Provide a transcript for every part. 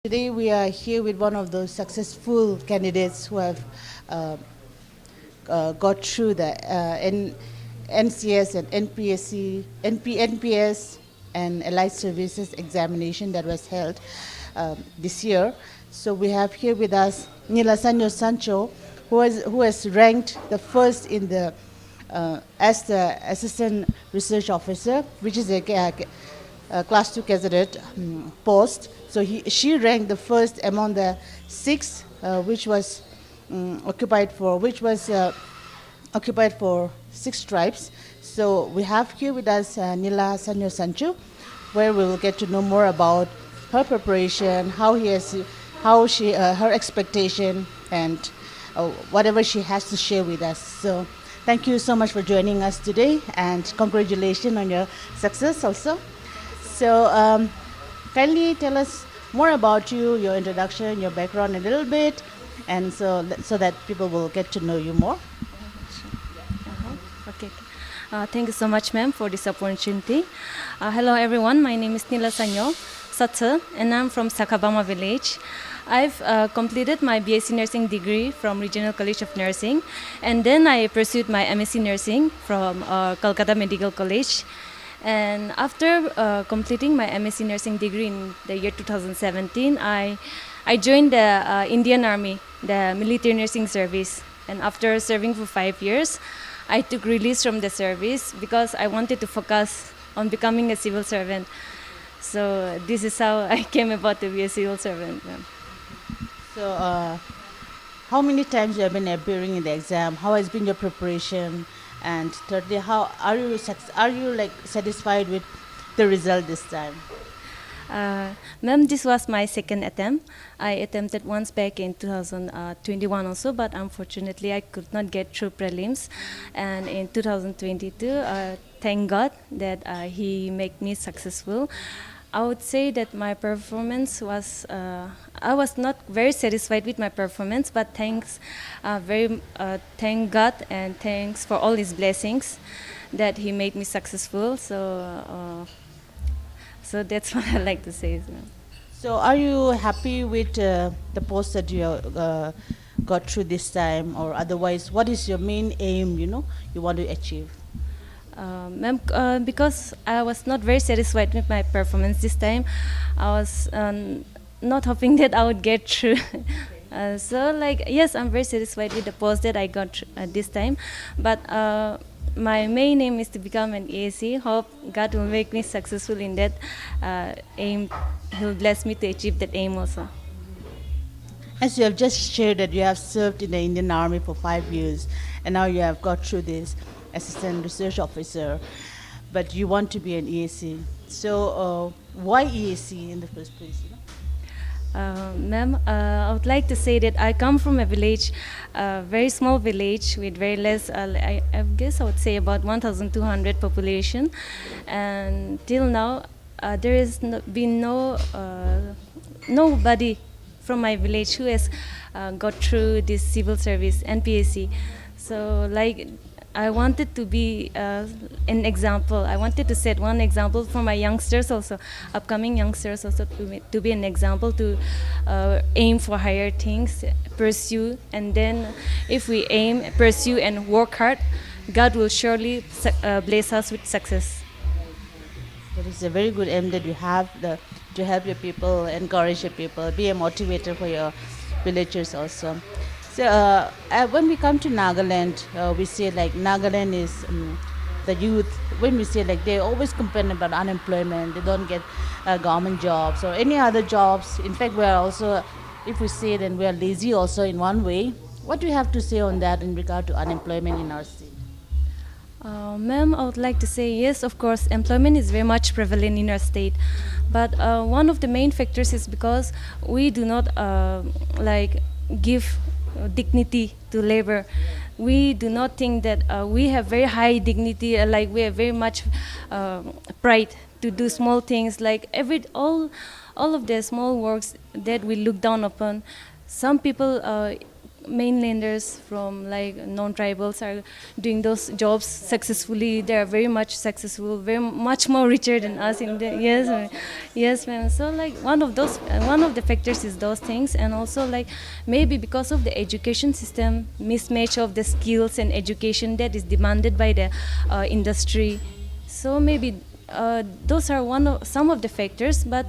Today we are here with one of those successful candidates who have uh, got through the NCS and NPSC, NPS and Allied Services examination that was held this year. So we have here with us Neilasanuo Sachü, who has ranked the first in the as the Assistant Research Officer, which is a Class 2 candidate post. So she ranked the first among the six, which was occupied for six tribes. So we have here with us Neilasanuo Sachü, where we will get to know more about her preparation, her expectation, and whatever she has to share with us. So thank you so much for joining us today, and congratulations on your success also. So kindly tell us more about you, your introduction, your background a little bit, and so that people will get to know you more. Okay. Thank you so much, ma'am, for this opportunity. Hello, everyone. My name is Neilasanuo Sachü, and I'm from Sakabama village. I've completed my BSc Nursing degree from Regional College of Nursing, and then I pursued my MSc Nursing from Kolkata Medical College. And after completing my MSc Nursing degree in the year 2017, I joined the Indian Army, the Military Nursing Service. And after serving for 5 years, I took release from the service because I wanted to focus on becoming a civil servant. So this is how I came about to be a civil servant. So how many times you have been appearing in the exam? How has been your preparation? And thirdly, how are you satisfied with the result this time? Ma'am, this was my second attempt. I attempted once back in 2021 also, but unfortunately I could not get through prelims. And in 2022, thank God that he made me successful. I would say that my performance was, I was not very satisfied with my performance, but thank God and thanks for all his blessings that he made me successful. So that's what I like to say. So are you happy with the post that you got through this time, or otherwise, what is your main aim, you want to achieve? Ma'am, because I was not very satisfied with my performance this time, I was not hoping that I would get through. Yes, I'm very satisfied with the post that I got this time, but my main aim is to become an EAC. Hope God will make me successful in that aim. He'll bless me to achieve that aim also. As you have just shared that you have served in the Indian Army for 5 years, and now you have got through this Assistant Research Officer, but you want to be an EAC. So why EAC in the first place? Ma'am, I would like to say that I come from a village, a very small village with very less, I guess I would say about 1,200 population. And till now, there has been nobody from my village who has got through this civil service, Npsc. So I wanted to be an example. I wanted to set one example for my youngsters also, upcoming youngsters also, to be an example, to aim for higher things, pursue, and then if we aim, pursue, and work hard, God will surely bless us with success. That is a very good aim that you have, to help your people, encourage your people, be a motivator for your villagers also. So when we come to Nagaland, we say Nagaland is the youth. When we say they always complain about unemployment, they don't get government jobs or any other jobs. In fact, we are also, if we say then we are lazy also in one way. What do you have to say on that in regard to unemployment in our state? Ma'am, I would like to say yes, of course, employment is very much prevalent in our state. But one of the main factors is because we do not give dignity to labor. We do not think that we have very high dignity, we have very much pride to do small things, all of the small works that we look down upon. Some people mainlanders from like non-tribals are doing those jobs successfully. They are very much successful, very much more richer than us in the yes, yes, ma'am. So like one of the factors is those things, and also like maybe because of the education system mismatch of the skills and education that is demanded by the industry. So maybe those are some of the factors, but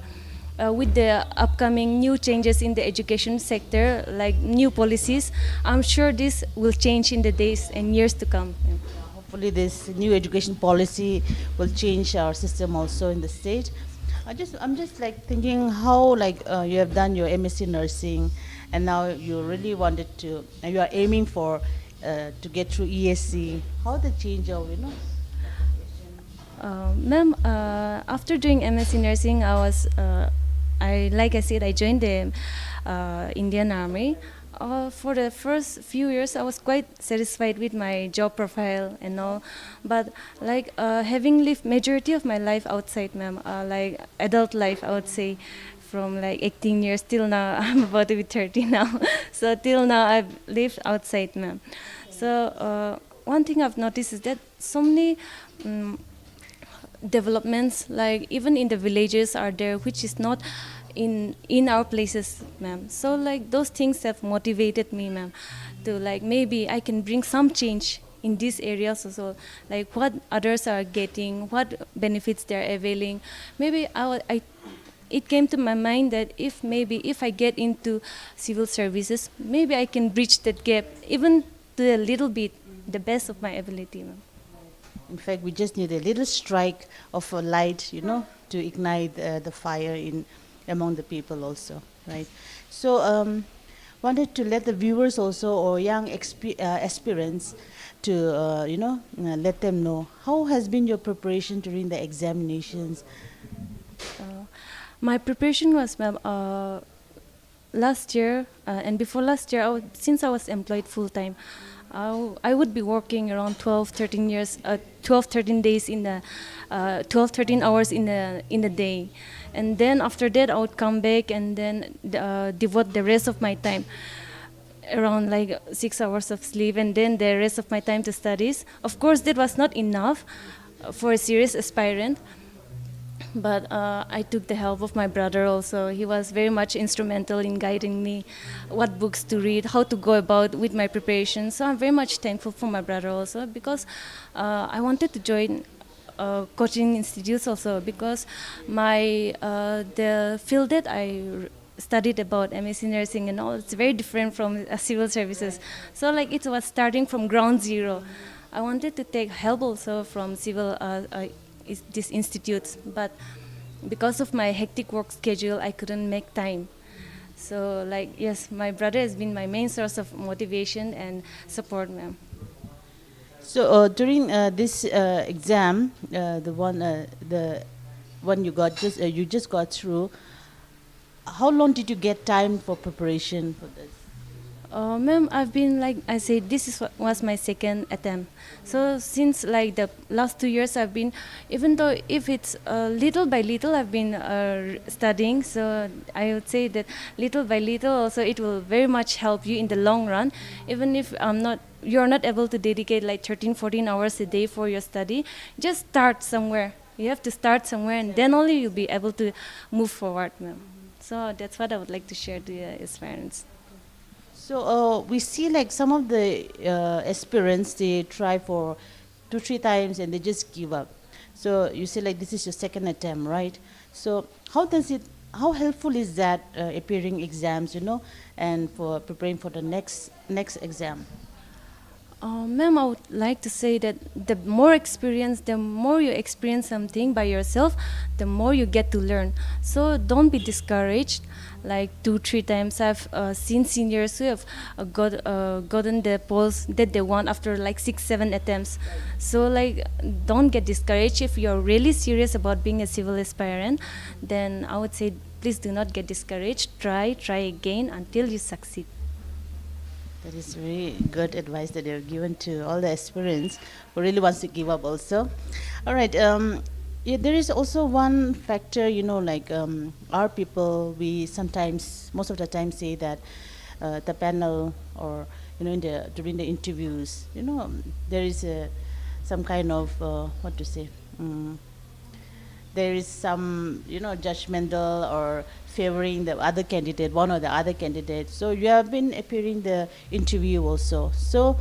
with the upcoming new changes in the education sector, like new policies, I'm sure this will change in the days and years to come. Yeah. Hopefully, this new education policy will change our system also in the state. I'm just like thinking how like you have done your MSc nursing, and now you really wanted to, you are aiming for to get through ESC. How the change of Ma'am, after doing MSc nursing, like I said, I joined the Indian Army. For the first few years, I was quite satisfied with my job profile and all, but like having lived majority of my life outside, ma'am, like adult life, I would say, from like 18 years till now. I'm about to be 30 now, so till now I've lived outside, ma'am. So one thing I've noticed is that so many developments, like even in the villages, are there, which is not in our places, ma'am. So like those things have motivated me, ma'am, to like maybe I can bring some change in these areas also, like what others are getting, what benefits they're availing. Maybe it came to my mind that if I get into civil services, maybe I can bridge that gap even to a little bit, the best of my ability, ma'am. in fact, we just need a little strike of a light, to ignite the fire in among the people also, right? So, wanted to let the viewers also or young aspirants to, let them know how has been your preparation during the examinations. My preparation was, ma'am, last year and before last year, since I was employed full time, I would be working around 12, 13 days in the 12, 13 hours in the day, and then after that I would come back and then devote the rest of my time, around like 6 hours of sleep, and then the rest of my time to studies. Of course, that was not enough for a serious aspirant. But I took the help of my brother also. He was very much instrumental in guiding me what books to read, how to go about with my preparation. So I'm very much thankful for my brother also, because I wanted to join coaching institutes also, because the field that I studied about, MSc nursing and all, it's very different from civil services. So like it was starting from ground zero. I wanted to take help also from civil these institutes, but because of my hectic work schedule, I couldn't make time. So like, yes, my brother has been my main source of motivation and support, ma'am. So during this exam, the one you just got through, how long did you get time for preparation for this? Ma'am, I've been, like I said, was my second attempt. So since like the last 2 years, I've been, even though if it's little by little, I've been studying. So I would say that little by little, also it will very much help you in the long run. Even if you're not able to dedicate like 13, 14 hours a day for your study, just start somewhere. You have to start somewhere, and then only you'll be able to move forward, ma'am. So that's what I would like to share to his parents. So we see like some of the aspirants, they try for 2, 3 times and they just give up. So you say like this is your second attempt, right? So how helpful is that appearing exams, and for preparing for the next exam? Ma'am, I would like to say that the more you experience something by yourself, the more you get to learn. So don't be discouraged. Like 2, 3 times, I've seen seniors who have gotten the post that they want after like 6, 7 attempts. So like, don't get discouraged. If you're really serious about being a civil aspirant, then I would say please do not get discouraged. Try again until you succeed. That is very good advice that you're given to all the aspirants who really wants to give up also. All right. Yeah, there is also one factor, like our people, we sometimes, most of the time say that the panel, or during the interviews, there is some kind of what to say. There is some judgmental or favoring the other candidate, one or the other candidate. So you have been appearing the interview also. So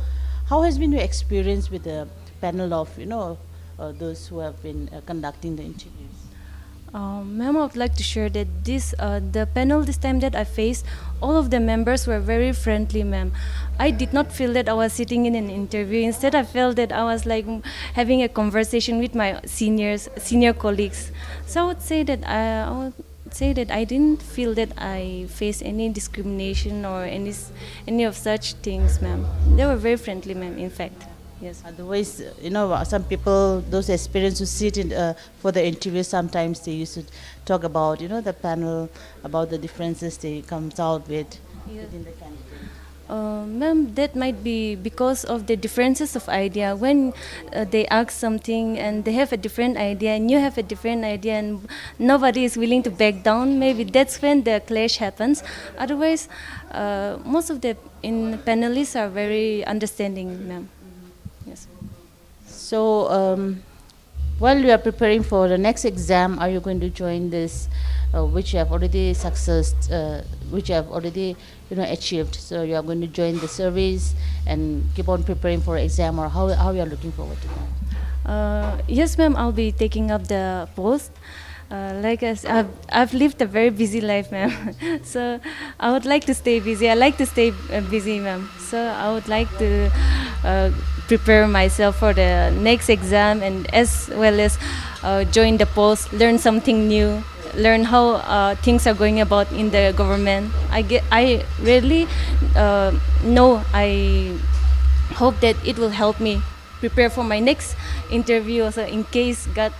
how has been your experience with the panel of those who have been conducting the interviews? Ma'am, I would like to share that the panel this time that I faced, all of the members were very friendly, ma'am. I did not feel that I was sitting in an interview. Instead, I felt that I was like having a conversation with my senior colleagues. So I would say that I didn't feel that I faced any discrimination or any of such things, ma'am. They were very friendly, ma'am. In fact. Yes. Otherwise, some people, those aspirants who sit in for the interview, sometimes they used to talk about, the panel, about the differences they comes out with within the candidate. Ma'am, that might be because of the differences of idea. When they ask something and they have a different idea and you have a different idea and nobody is willing to back down, maybe that's when the clash happens. Otherwise, most of the panelists are very understanding, ma'am. Yes. So, while you are preparing for the next exam, are you going to join this, which you have already which you have already achieved? So you are going to join the surveys and keep on preparing for exam, or how you are looking forward to that? Yes, ma'am. I'll be taking up the post. Like I've lived a very busy life, ma'am. So I would like to stay busy. I like to stay busy, ma'am. So I would like to prepare myself for the next exam, and as well as join the post, learn something new, learn how things are going about in the government. I really know. I hope that it will help me prepare for my next interview also, in case God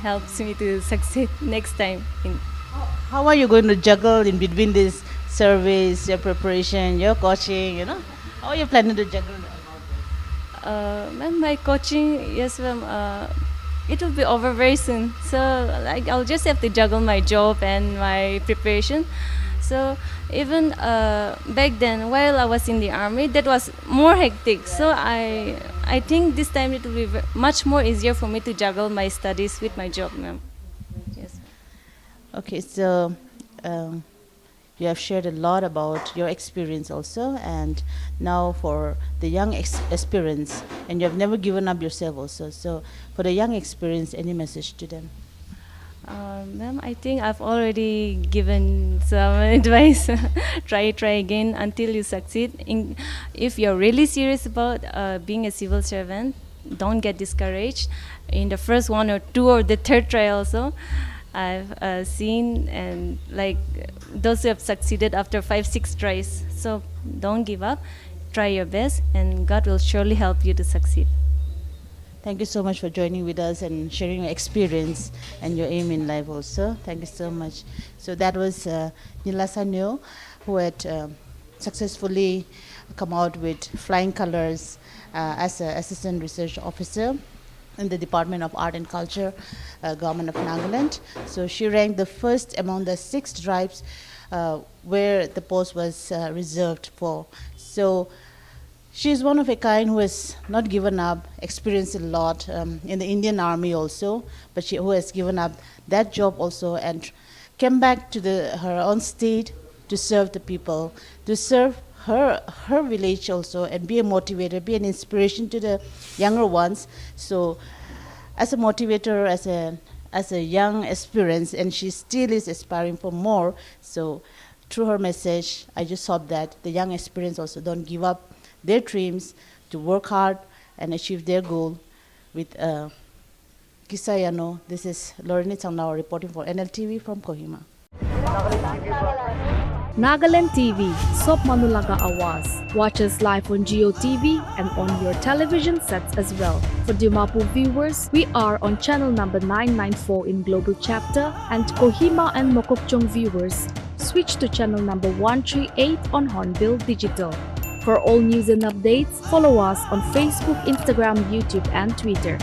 helps me to succeed next time. How are you going to juggle in between these surveys, your preparation, your coaching, How are you planning to juggle all this? Ma'am, my coaching, yes, ma'am, it will be over very soon. So I'll just have to juggle my job and my preparation. So even back then, while I was in the army, that was more hectic. So I think this time it will be much more easier for me to juggle my studies with my job, ma'am. Yes. Okay, so you have shared a lot about your experience also, and now for the young aspirants, and you have never given up yourself also. So for the young aspirants, any message to them? Ma'am, I think I've already given some advice. Try again until you succeed. If you're really serious about being a civil servant, don't get discouraged. In the first one or two or the third try also, I've seen and like those who have succeeded after 5-6 tries. So don't give up. Try your best, and God will surely help you to succeed. Thank you so much for joining with us and sharing your experience and your aim in life also. Thank you so much. So that was Neilasanuo, who had successfully come out with flying colors as an assistant research officer in the Department of Art and Culture, Government of Nagaland. So she ranked the first among the 6 tribes where the post was reserved for. So she is one of a kind who has not given up, experienced a lot in the Indian Army also, but who has given up that job also and came back to her own state to serve the people, to serve her village also, and be a motivator, be an inspiration to the younger ones. So as a motivator, as a young aspirant, and she still is aspiring for more. So through her message, I just hope that the young aspirants also don't give up their dreams, to work hard and achieve their goal with Kisayano. This is Lorena Changnao reporting for NLTV from Kohima. Nagaland TV, Sop Manulaga Awas. Watch us live on Geo TV and on your television sets as well. For Dimapur viewers, we are on channel number 994 in Global Chapter, and Kohima and Mokokchung viewers, switch to channel number 138 on Hornbill Digital. For all news and updates, follow us on Facebook, Instagram, YouTube, and Twitter.